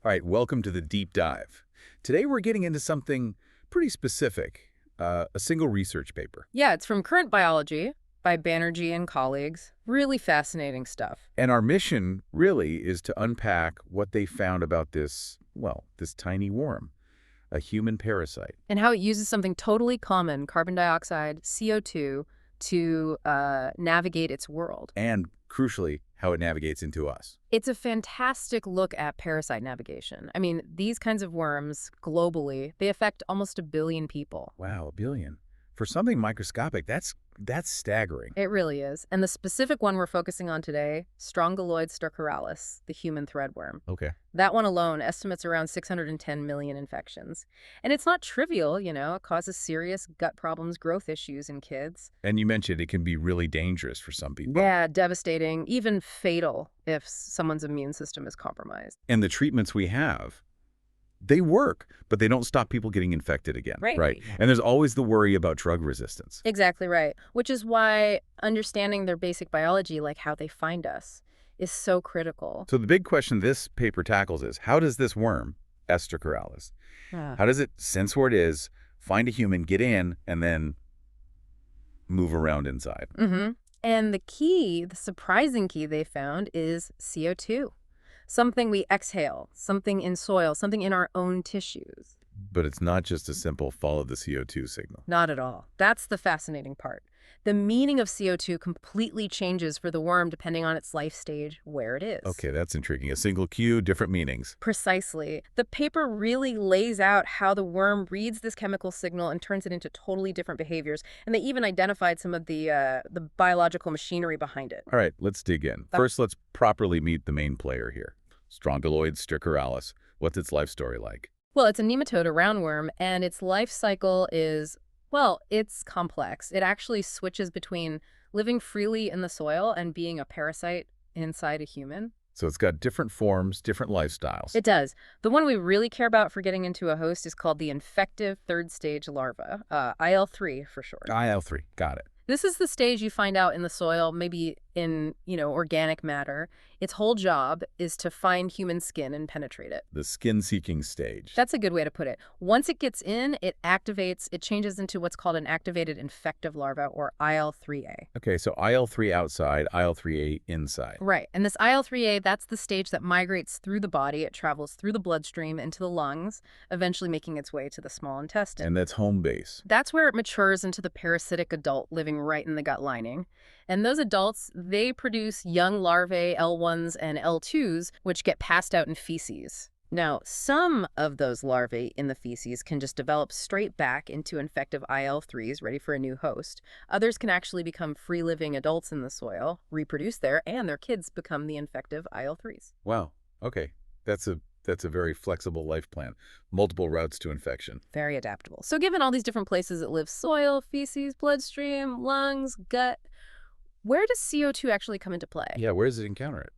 All right, welcome to the deep dive. Today we're getting into something pretty specific, a single research paper. Yeah, it's from Current Biology by Banerjee and colleagues. Really fascinating stuff. And our mission really is to unpack what they found about this, well, this tiny worm, a human parasite. And how it uses something totally common, carbon dioxide, CO₂, to navigate its world. And, crucially, how it navigates into us. It's a fantastic look at parasite navigation. I mean, these kinds of worms, globally, they affect almost 1 billion people. Wow, 1 billion. For something microscopic, that's staggering. It really is. And the specific one we're focusing on today, Strongyloides stercoralis, the human threadworm. Okay. That one alone estimates around 610 million infections. And it's not trivial, you know. It causes serious gut problems, growth issues in kids. And you mentioned it can be really dangerous for some people. Yeah, devastating, even fatal if someone's immune system is compromised. And the treatments we have, they work, but they don't stop people getting infected again. Right. And there's always the worry about drug resistance. Exactly right. Which is why understanding their basic biology, like how they find us, is so critical. So the big question this paper tackles is, how does this worm, stercoralis, how does it sense where it is, find a human, get in, and then move around inside? And the key, the surprising key they found is CO₂. Something we exhale, something in soil, something in our own tissues. But it's not just a simple follow the CO₂ signal. Not at all. That's the fascinating part. The meaning of CO₂ completely changes for the worm depending on its life stage, where it is. Okay, that's intriguing. A single cue, different meanings. Precisely. The paper really lays out how the worm reads this chemical signal and turns it into totally different behaviors. And they even identified some of the biological machinery behind it. All right, let's dig in. First, let's properly meet the main player here. Strongyloides stercoralis. What's its life story like? Well, it's a nematode, a roundworm, and its life cycle is, well, it's complex. It actually switches between living freely in the soil and being a parasite inside a human. So it's got different forms, different lifestyles. It does. The one we really care about for getting into a host is called the infective third stage larva, IL-3 for short. IL-3, got it. This is the stage you find out in the soil, maybe in, organic matter. Its whole job is to find human skin and penetrate it. The skin-seeking stage. That's a good way to put it. Once it gets in, it activates, it changes into what's called an activated infective larva, or IL-3A. Okay, so IL-3 outside, IL-3A inside. Right, and this IL-3A, that's the stage that migrates through the body. It travels through the bloodstream into the lungs, eventually making its way to the small intestine. And that's home base. That's where it matures into the parasitic adult living right in the gut lining. And those adults, they produce young larvae, L1s and L2s, which get passed out in feces. Now, some of those larvae in the feces can just develop straight back into infective IL-3s ready for a new host. Others can actually become free-living adults in the soil, reproduce there, and their kids become the infective IL-3s. Wow. Okay. That's a very flexible life plan. Multiple routes to infection. Very adaptable. So given all these different places it lives, soil, feces, bloodstream, lungs, gut, where does CO₂ actually come into play? Yeah, where does it encounter it?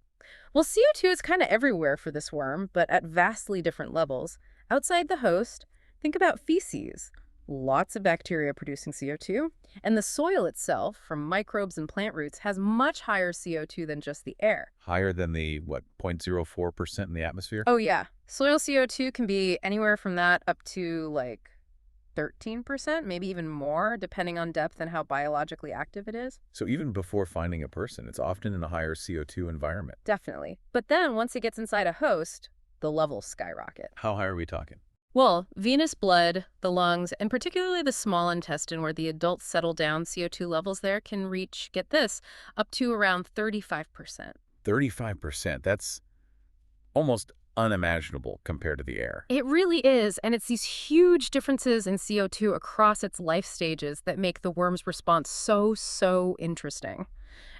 Well, CO₂ is kind of everywhere for this worm, but at vastly different levels. Outside the host, think about feces. Lots of bacteria producing CO₂. And the soil itself, from microbes and plant roots, has much higher CO₂ than just the air. Higher than the, 0.04% in the atmosphere? Oh, yeah. Soil CO₂ can be anywhere from that up to, 13%, maybe even more, depending on depth and how biologically active it is. So even before finding a person, it's often in a higher CO₂ environment. Definitely. But then once it gets inside a host, the levels skyrocket. How high are we talking? Well, venous blood, the lungs, and particularly the small intestine where the adults settle down, CO₂ levels there can reach, get this, up to around 35%. 35%. That's almost unimaginable compared to the air. It really is, and it's these huge differences in CO₂ across its life stages that make the worm's response so interesting.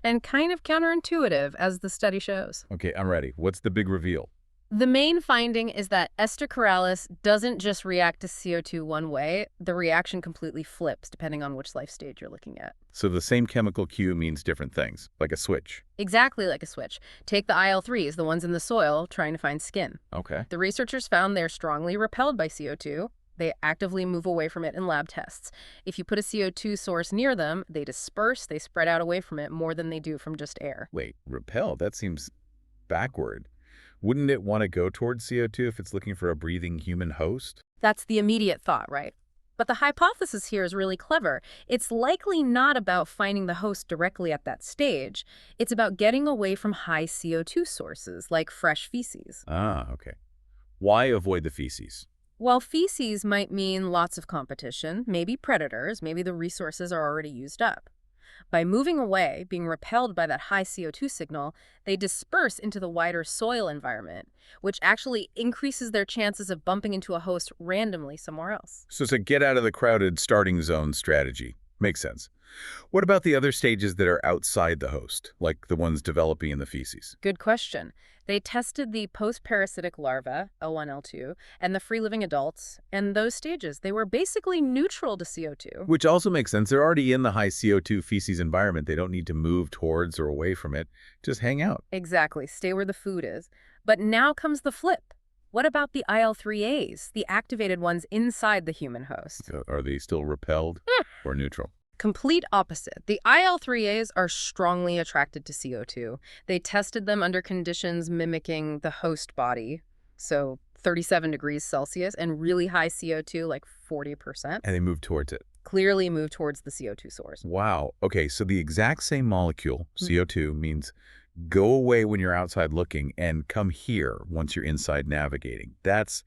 And kind of counterintuitive, as the study shows. Okay, I'm ready. What's the big reveal? The main finding is that stercoralis doesn't just react to CO₂ one way. The reaction completely flips depending on which life stage you're looking at. So the same chemical cue means different things, like a switch. Exactly like a switch. Take the IL-3s, the ones in the soil, trying to find skin. Okay. The researchers found they're strongly repelled by CO₂. They actively move away from it in lab tests. If you put a CO₂ source near them, they disperse, they spread out away from it more than they do from just air. Wait, repel? That seems backward. Wouldn't it want to go towards CO2 if it's looking for a breathing human host? That's the immediate thought, right? But the hypothesis here is really clever. It's likely not about finding the host directly at that stage. It's about getting away from high CO2 sources, like fresh feces. Ah, okay. Why avoid the feces? While feces might mean lots of competition, maybe predators, maybe the resources are already used up. By moving away, being repelled by that high CO2 signal, they disperse into the wider soil environment, which actually increases their chances of bumping into a host randomly somewhere else. So it's a get out of the crowded starting zone strategy. Makes sense. What about the other stages that are outside the host, like the ones developing in the feces? Good question. They tested the post-parasitic larvae, L1, L2, and the free-living adults, and those stages, they were basically neutral to CO2. Which also makes sense. They're already in the high CO2 feces environment. They don't need to move towards or away from it. Just hang out. Exactly. Stay where the food is. But now comes the flip. What about the IL-3As, the activated ones inside the human host? Are they still repelled or neutral? Complete opposite. The IL-3As are strongly attracted to CO2. They tested them under conditions mimicking the host body, so 37 degrees Celsius, and really high CO2, like 40%. And they move towards it. Clearly move towards the CO2 source. Wow. Okay, so the exact same molecule, CO2, means go away when you're outside looking and come here once you're inside navigating. That's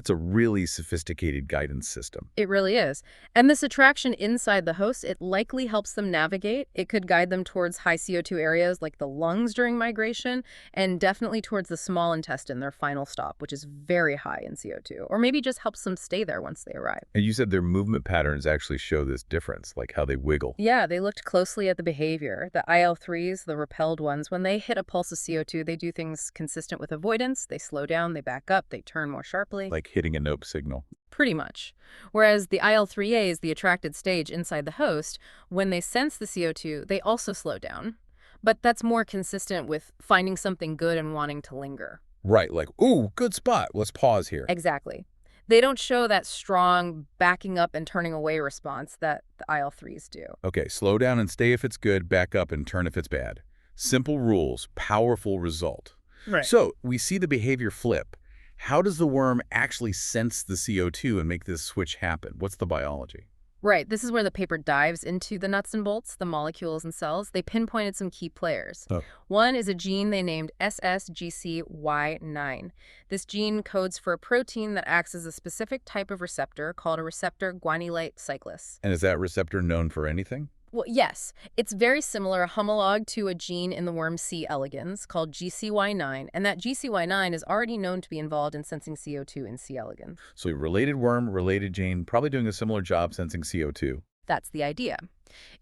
a really sophisticated guidance system. It really is. And this attraction inside the host, it likely helps them navigate. It could guide them towards high CO2 areas like the lungs during migration, and definitely towards the small intestine, their final stop, which is very high in CO2. Or maybe just helps them stay there once they arrive. And you said their movement patterns actually show this difference, like how they wiggle. Yeah, they looked closely at the behavior. The IL-3s, the repelled ones, when they hit a pulse of CO2, they do things consistent with avoidance. They slow down, they back up, they turn more sharply. Like hitting a nope signal. Pretty much. Whereas the IL-3As, the attracted stage inside the host, when they sense the CO2, they also slow down. But that's more consistent with finding something good and wanting to linger. Right, like, ooh, good spot. Let's pause here. Exactly. They don't show that strong backing up and turning away response that the IL-3s do. Okay, slow down and stay if it's good, back up and turn if it's bad. Simple rules, powerful result. Right. So we see the behavior flip. How does the worm actually sense the CO2 and make this switch happen? What's the biology? Right. This is where the paper dives into the nuts and bolts, the molecules and cells. They pinpointed some key players. Oh. One is a gene they named SSGCY9. This gene codes for a protein that acts as a specific type of receptor called a receptor guanylate cyclase. And is that receptor known for anything? Well, yes. It's very similar, a homologue to a gene in the worm C. elegans called GCY9, and that GCY9 is already known to be involved in sensing CO2 in C. elegans. So a related worm, related gene, probably doing a similar job sensing CO2. That's the idea.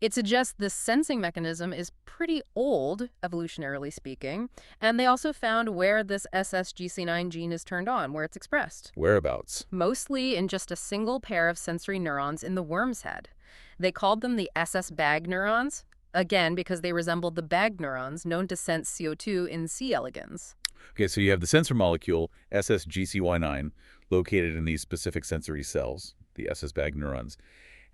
It suggests this sensing mechanism is pretty old, evolutionarily speaking, and they also found where this SSGC9 gene is turned on, where it's expressed. Whereabouts? Mostly in just a single pair of sensory neurons in the worm's head. They called them the SS bag neurons, again because they resembled the bag neurons known to sense CO2 in C. elegans. Okay, so you have the sensor molecule, SSGCY9, located in these specific sensory cells, the SS bag neurons.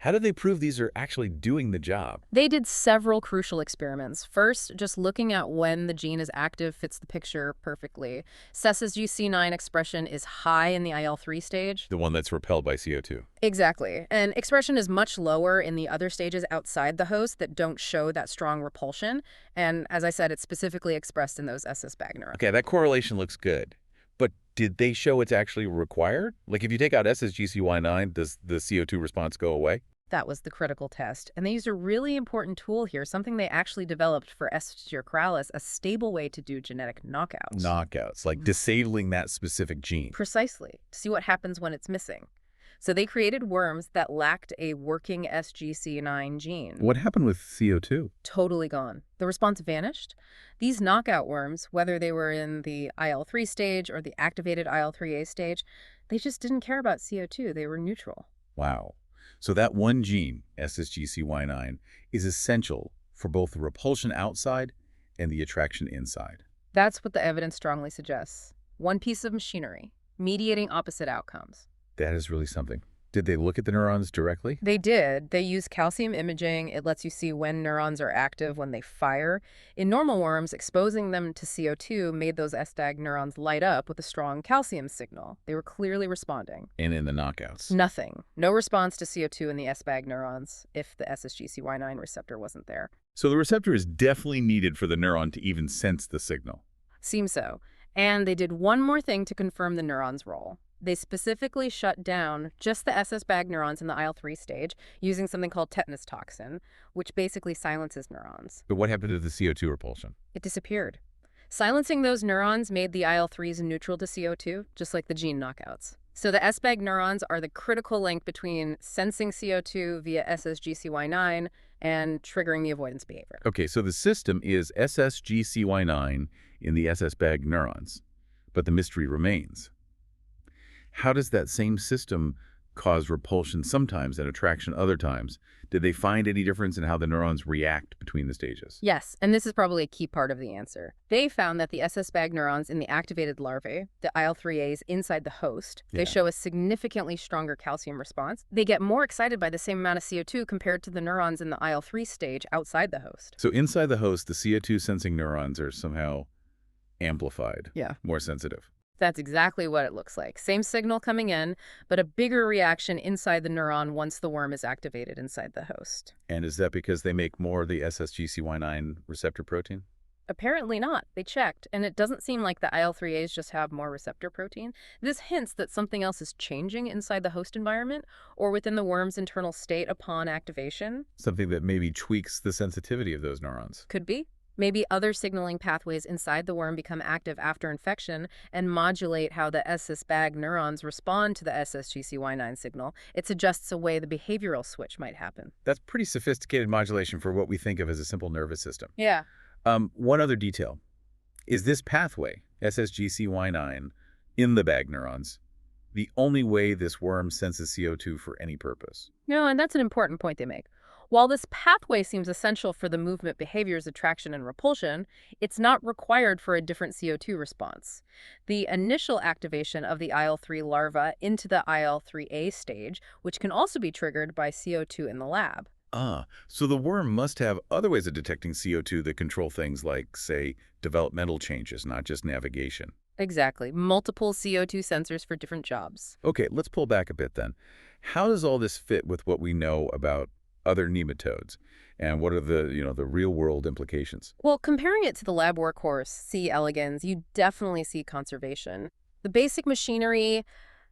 How did they prove these are actually doing the job? They did several crucial experiments. First, just looking at when the gene is active fits the picture perfectly. SSGC9 expression is high in the IL-3 stage. The one that's repelled by CO2. Exactly. And expression is much lower in the other stages outside the host that don't show that strong repulsion. And as I said, it's specifically expressed in those SS bag neurons. Okay, that correlation looks good. But did they show it's actually required? Like if you take out SSGCY9, does the CO2 response go away? That was the critical test. And they used a really important tool here, something they actually developed for stercoralis, a stable way to do genetic knockouts. Knockouts, like disabling that specific gene. Precisely, to see what happens when it's missing. So they created worms that lacked a working SGC9 gene. What happened with CO2? Totally gone. The response vanished. These knockout worms, whether they were in the IL-3 stage or the activated IL-3A stage, they just didn't care about CO2. They were neutral. Wow. So that one gene, SSGCY9, is essential for both the repulsion outside and the attraction inside. That's what the evidence strongly suggests. One piece of machinery, mediating opposite outcomes. That is really something. Did they look at the neurons directly? They did. They use calcium imaging. It lets you see when neurons are active when they fire. In normal worms, exposing them to CO2 made those SBAG neurons light up with a strong calcium signal. They were clearly responding. And in the knockouts? Nothing. No response to CO2 in the SBAG neurons if the SSGC-Y9 receptor wasn't there. So the receptor is definitely needed for the neuron to even sense the signal. Seems so. And they did one more thing to confirm the neuron's role. They specifically shut down just the SSBAG neurons in the IL-3 stage using something called tetanus toxin, which basically silences neurons. But what happened to the CO2 repulsion? It disappeared. Silencing those neurons made the IL-3s neutral to CO2, just like the gene knockouts. So the SBAG neurons are the critical link between sensing CO2 via SSGC-Y9 and triggering the avoidance behavior. Okay, so the system is SSGC-Y9 in the SSBAG neurons, but the mystery remains. How does that same system cause repulsion sometimes and attraction other times? Did they find any difference in how the neurons react between the stages? Yes, and this is probably a key part of the answer. They found that the SSBAG neurons in the activated larvae, the IL-3As inside the host, they show a significantly stronger calcium response. They get more excited by the same amount of CO2 compared to the neurons in the IL-3 stage outside the host. So inside the host, the CO2 sensing neurons are somehow amplified, more sensitive. That's exactly what it looks like. Same signal coming in, but a bigger reaction inside the neuron once the worm is activated inside the host. And is that because they make more of the SSGC-Y9 receptor protein? Apparently not. They checked, and it doesn't seem like the IL-3As just have more receptor protein. This hints that something else is changing inside the host environment or within the worm's internal state upon activation. Something that maybe tweaks the sensitivity of those neurons. Could be. Maybe other signaling pathways inside the worm become active after infection and modulate how the SSBAG neurons respond to the SSGC-Y9 signal. It suggests a way the behavioral switch might happen. That's pretty sophisticated modulation for what we think of as a simple nervous system. Yeah. One other detail. Is this pathway, SSGC-Y9, in the BAG neurons, the only way this worm senses CO2 for any purpose? No, and that's an important point they make. While this pathway seems essential for the movement behaviors, attraction, and repulsion, it's not required for a different CO2 response. The initial activation of the IL-3 larva into the IL-3A stage, which can also be triggered by CO2 in the lab. So the worm must have other ways of detecting CO2 that control things like, say, developmental changes, not just navigation. Exactly. Multiple CO2 sensors for different jobs. Okay, let's pull back a bit then. How does all this fit with what we know about other nematodes, and what are the real-world implications? Well, comparing it to the lab workhorse, C. elegans, you definitely see conservation. The basic machinery,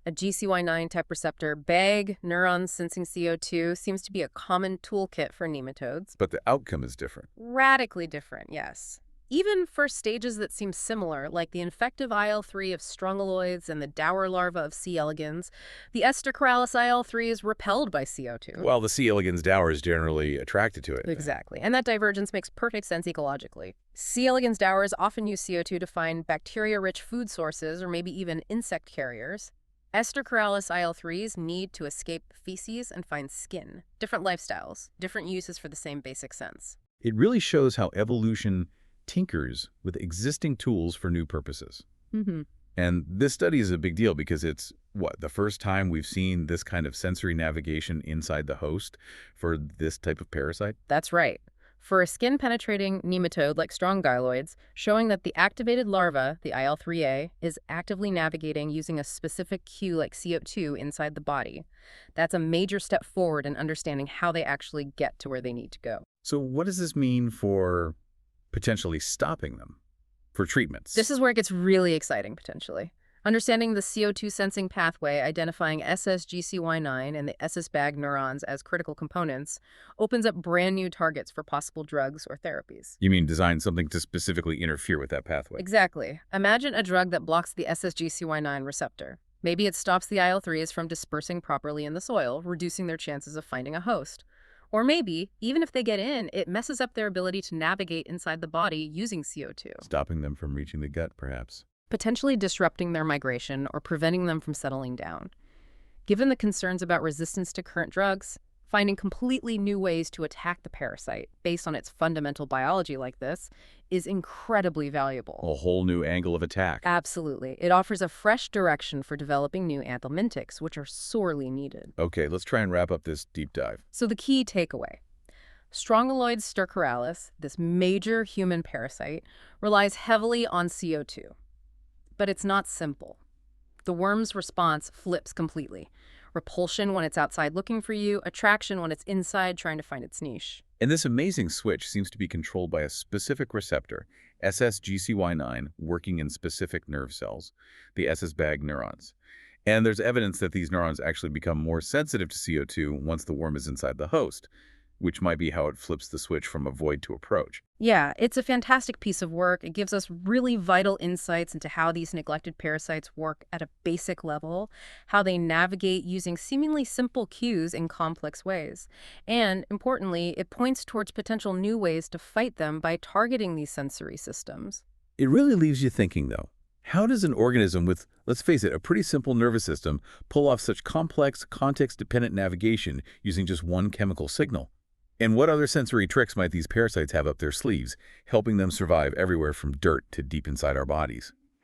a GC-Y9 type receptor, BAG, neurons sensing CO2, seems to be a common toolkit for nematodes. But the outcome is different. Radically different, yes. Even for stages that seem similar, like the infective IL-3 of Strongyloides and the dower larva of C. elegans, the stercoralis IL-3 is repelled by CO2. While the C. elegans dower is generally attracted to it. Exactly. And that divergence makes perfect sense ecologically. C. elegans dowers often use CO2 to find bacteria-rich food sources or maybe even insect carriers. Stercoralis IL-3s need to escape feces and find skin. Different lifestyles, different uses for the same basic sense. It really shows how evolution tinkers with existing tools for new purposes. And this study is a big deal because it's, the first time we've seen this kind of sensory navigation inside the host for this type of parasite? That's right. For a skin-penetrating nematode like Strongyloides, showing that the activated larva, the IL-3A, is actively navigating using a specific cue like CO2 inside the body. That's a major step forward in understanding how they actually get to where they need to go. So what does this mean for potentially stopping them, for treatments? This is where it gets really exciting, potentially. Understanding the CO2 sensing pathway, identifying SSGC-Y9 and the SSBAG neurons as critical components, opens up brand new targets for possible drugs or therapies. You mean design something to specifically interfere with that pathway? Exactly. Imagine a drug that blocks the SSGC-Y9 receptor. Maybe it stops the IL-3s from dispersing properly in the soil, reducing their chances of finding a host. Or maybe, even if they get in, it messes up their ability to navigate inside the body using CO2. Stopping them from reaching the gut, perhaps. Potentially disrupting their migration or preventing them from settling down. Given the concerns about resistance to current drugs, Finding completely new ways to attack the parasite based on its fundamental biology like this is incredibly valuable. A whole new angle of attack. Absolutely. It offers a fresh direction for developing new anthelmintics, which are sorely needed. Okay, let's try and wrap up this deep dive. So the key takeaway. Strongyloides stercoralis, this major human parasite, relies heavily on CO₂. But it's not simple. The worm's response flips completely. Repulsion when it's outside looking for you, attraction when it's inside trying to find its niche. And this amazing switch seems to be controlled by a specific receptor, SSGCY9, working in specific nerve cells, the SS-bag neurons. And there's evidence that these neurons actually become more sensitive to CO₂ once the worm is inside the host, which might be how it flips the switch from avoid to approach. Yeah, it's a fantastic piece of work. It gives us really vital insights into how these neglected parasites work at a basic level, how they navigate using seemingly simple cues in complex ways. And, importantly, it points towards potential new ways to fight them by targeting these sensory systems. It really leaves you thinking, though. How does an organism with, let's face it, a pretty simple nervous system pull off such complex, context-dependent navigation using just one chemical signal? And what other sensory tricks might these parasites have up their sleeves, helping them survive everywhere from dirt to deep inside our bodies?